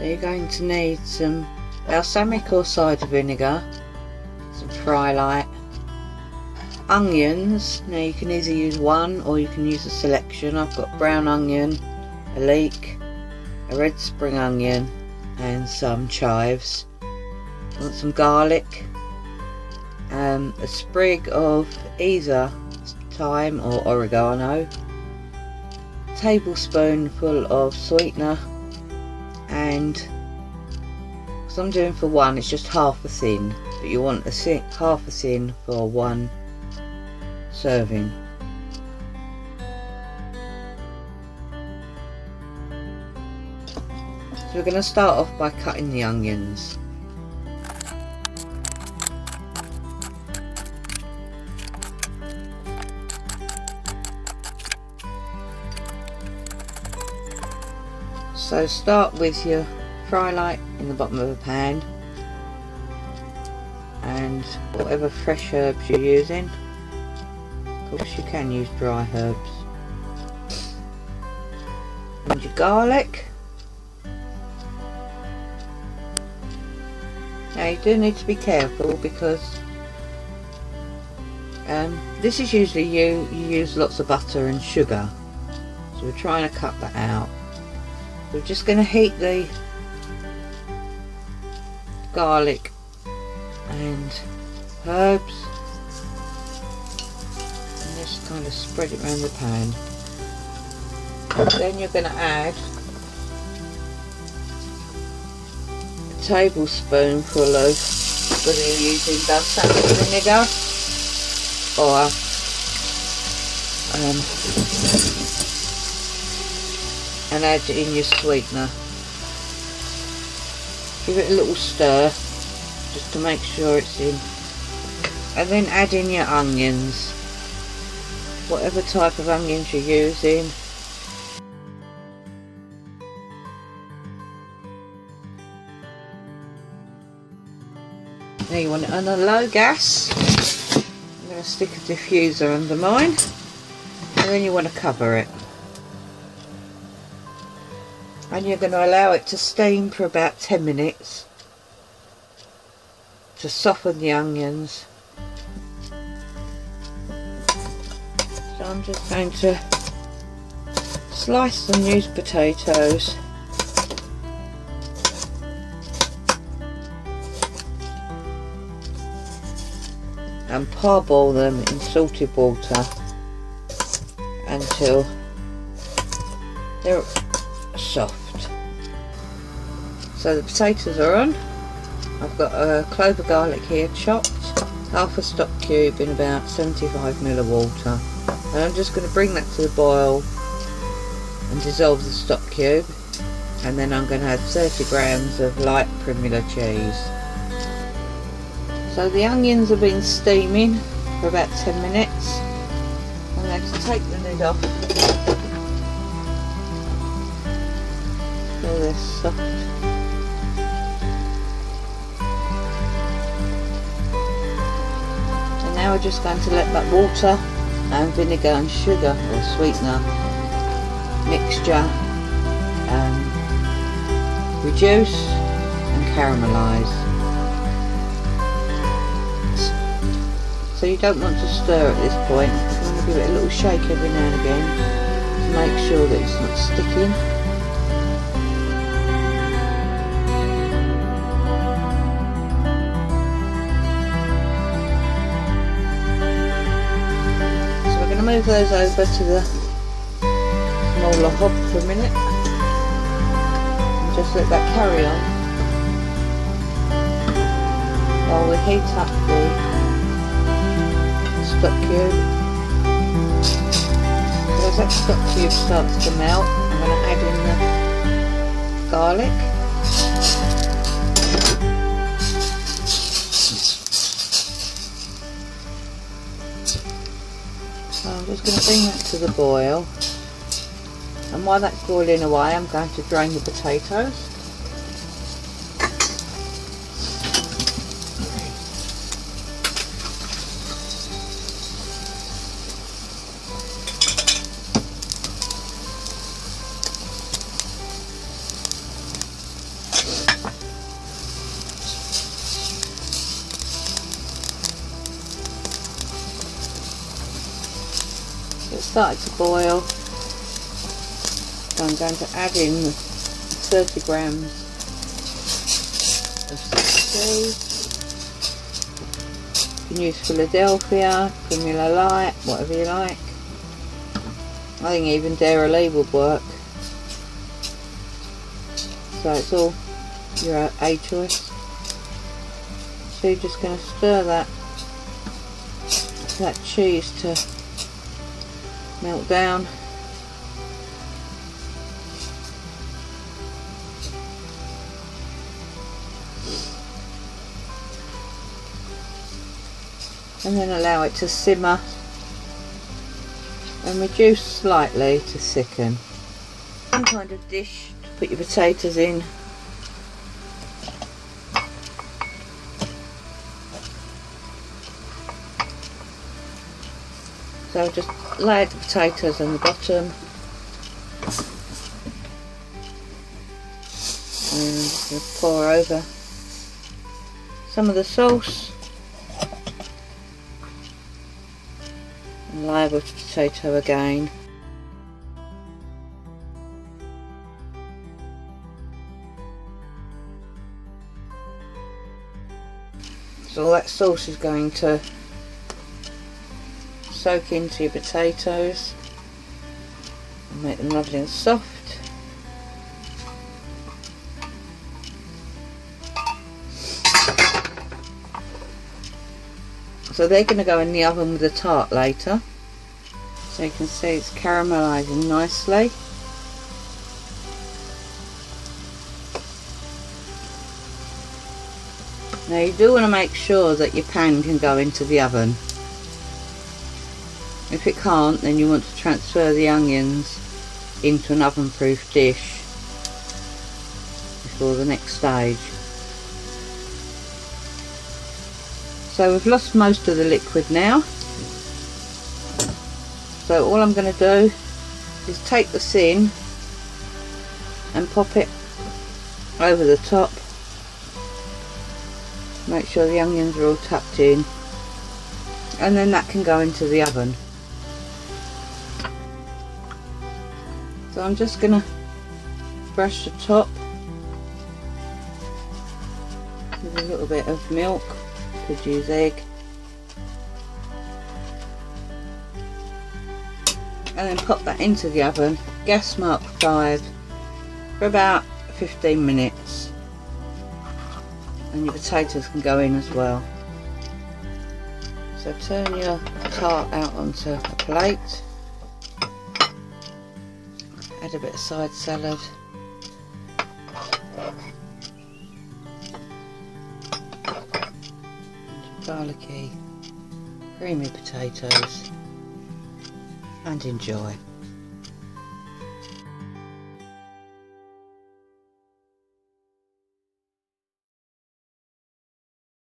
So you're going to need some balsamic or cider vinegar, some fry light, onions. Now you can either use one or you can use a selection. I've got brown onion, a leek, a red spring onion and some chives. I want some garlic, a sprig of either thyme or oregano, a tablespoonful of sweetener, and because I'm doing for one, it's just half a thin, but you want half a thin for one serving. So we're going to start off by cutting the onions. So start with your fry light in the bottom of a pan and whatever fresh herbs you're using. Of course you can use dry herbs. And your garlic. Now you do need to be careful because this is usually you use lots of butter and sugar, so we're trying to cut that out. We're just going to heat the garlic and herbs and just kind of spread it around the pan. Then you're going to add a tablespoonful of, whether you're using balsamic vinegar or and add in your sweetener. Give it a little stir just to make sure it's in, and then add in your onions, whatever type of onions you're using. Now you want it on a low gas. I'm going to stick a diffuser under mine, and then you want to cover it. And you're going to allow it to steam for about 10 minutes to soften the onions. So I'm just going to slice some used potatoes and parboil them in salted water until they're soft. So the potatoes are on. I've got a clove of garlic here chopped, half a stock cube in about 75ml of water, and I'm just going to bring that to the boil and dissolve the stock cube, and then I'm going to add 30 grams of light Primula cheese. So the onions have been steaming for about 10 minutes. I'm going to take the lid off. So they're soft. And now we're just going to let that water and vinegar and sugar or sweetener mixture reduce and caramelise. So you don't want to stir at this point. You want to give it a little shake every now and again to make sure that it's not sticking. So we're going to move those over to the smaller hob for a minute and just let that carry on while we heat up the stock cube. So as that stock cube starts to melt, I'm going to add in the garlic. So I'm just going to bring that to the boil, and while that's boiling away I'm going to drain the potatoes. It started to boil, so I'm going to add in 30 grams of seed. You can use Philadelphia, Formula Light, whatever you like. I think even Dairy would work. So it's all your A choice. So you're just going to stir that cheese to melt down. And then allow it to simmer and reduce slightly to thicken. Some kind of dish to put your potatoes in. So just lay the potatoes on the bottom, and I'm just going to pour over some of the sauce and lay over the potato again. So all that sauce is going to soak into your potatoes and make them lovely and soft. So they're going to go in the oven with the tart later. So you can see it's caramelising nicely. Now you do want to make sure that your pan can go into the oven. If it can't, then you want to transfer the onions into an oven-proof dish before the next stage. So we've lost most of the liquid now. So all I'm going to do is take the tin and pop it over the top. Make sure the onions are all tucked in, and then that can go into the oven. So I'm just going to brush the top with a little bit of milk, could use egg, and then pop that into the oven, gas mark 5, for about 15 minutes, and your potatoes can go in as well. So turn your tart out onto a plate. Add a bit of side salad, garlicky, creamy potatoes, and enjoy.